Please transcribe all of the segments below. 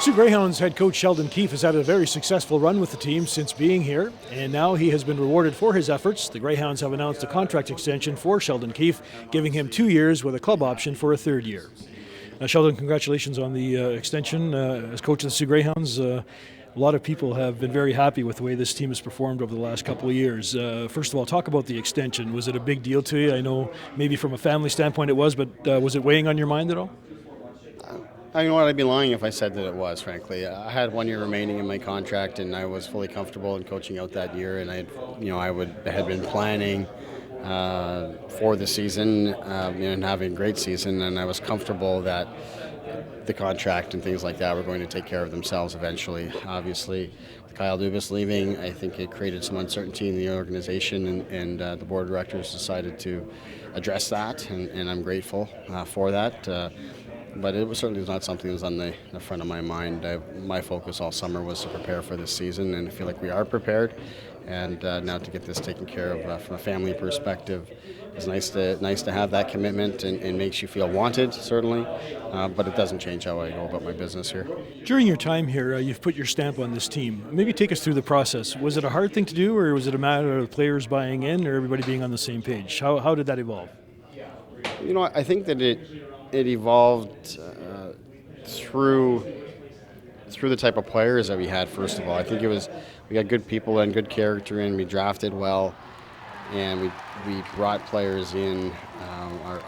Soo Greyhounds head coach Sheldon Keefe has had a very successful run with the team since being here, and now he has been rewarded for his efforts. The Greyhounds have announced a contract extension for Sheldon Keefe, giving him 2 years with a club option for a third year. Sheldon, congratulations on the extension as coach of the Soo Greyhounds. A lot of people have been very happy with the way this team has performed over the last couple of years. First of all, talk about the extension. Was it a big deal to you? I know maybe from a family standpoint it was, but was it weighing on your mind at all? You know what, I'd be lying if I said that it was, frankly. I had 1 year remaining in my contract, and I was fully comfortable in coaching out that year, and I had been planning for the season and having a great season, and I was comfortable that the contract and things like that were going to take care of themselves eventually. Obviously, with Kyle Dubas leaving, I think it created some uncertainty in the organization, and the board of directors decided to address that, and I'm grateful for that. But it was certainly not something that was on the front of my mind. My focus all summer was to prepare for this season, and I feel like we are prepared. And now to get this taken care of from a family perspective, it's nice to have that commitment, and makes you feel wanted, certainly. But it doesn't change how I go about my business here. During your time here, you've put your stamp on this team. Maybe take us through the process. Was it a hard thing to do, or was it a matter of players buying in, or everybody being on the same page? How did that evolve? You know, I think that it evolved through the type of players that we had. First of all, I think we got good people and good character in. We drafted well, and we brought players in.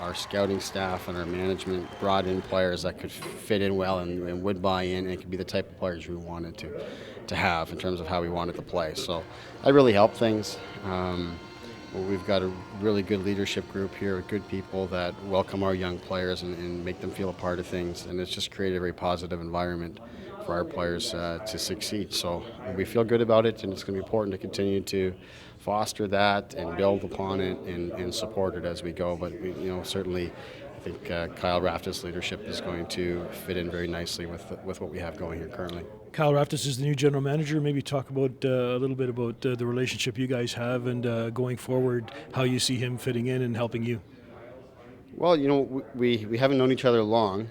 Our scouting staff and our management brought in players that could fit in well and would buy in, and could be the type of players we wanted to have in terms of how we wanted to play. So that really helped things. We've got a really good leadership group here, good people that welcome our young players and make them feel a part of things, and it's just created a very positive environment for our players to succeed. So we feel good about it, and it's going to be important to continue to foster that and build upon it and support it as we go. But certainly, I think Kyle Raftis' leadership is going to fit in very nicely with what we have going here currently. Kyle Raftis is the new general manager. Maybe talk about a little bit about the relationship you guys have, and going forward, how you see him fitting in and helping you. Well, we haven't known each other long.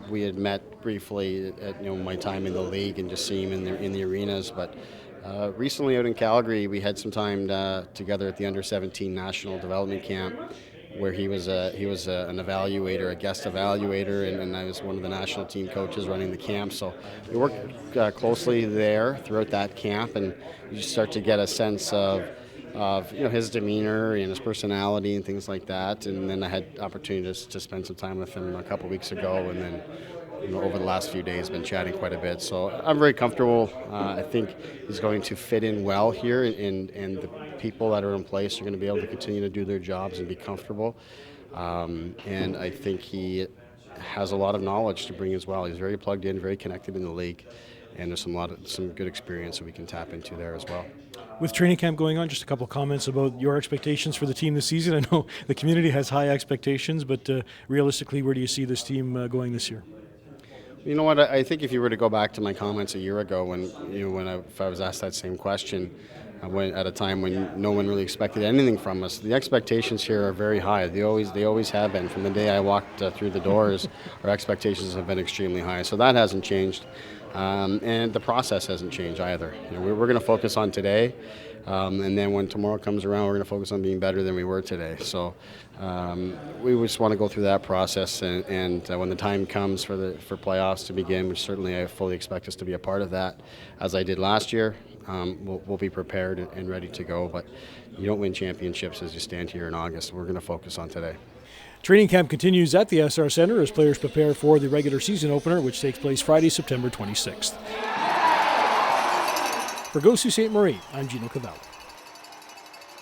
We had met briefly at my time in the league and just seeing him in the arenas, but recently out in Calgary, we had some time together at the Under-17 National Development Camp, where he was an evaluator, a guest evaluator, and I was one of the national team coaches running the camp. So we worked closely there throughout that camp, and you just start to get a sense of his demeanor and his personality and things like that. And then I had opportunity to spend some time with him a couple weeks ago, and then over the last few days been chatting quite a bit. So I'm very comfortable. I think he's going to fit in well here, and the people that are in place are going to be able to continue to do their jobs and be comfortable. And I think he has a lot of knowledge to bring as well. He's very plugged in, very connected in the league, and there's some good experience that we can tap into there as well. With training camp going on, just a couple of comments about your expectations for the team this season. I know the community has high expectations, but realistically, where do you see this team going this year? You know what? I think if you were to go back to my comments a year ago, if I was asked that same question, at a time when no one really expected anything from us, the expectations here are very high. They always have been. From the day I walked through the doors, our expectations have been extremely high. So that hasn't changed, and the process hasn't changed either. We're going to focus on today. And then when tomorrow comes around, we're going to focus on being better than we were today. So we just want to go through that process, and when the time comes for playoffs to begin, which certainly I fully expect us to be a part of that, as I did last year, we'll be prepared and ready to go. But you don't win championships as you stand here in August. We're going to focus on today. Training camp continues at the SR Centre as players prepare for the regular season opener, which takes place Friday, September 26th. For Go Sault Ste. Marie, I'm Gino.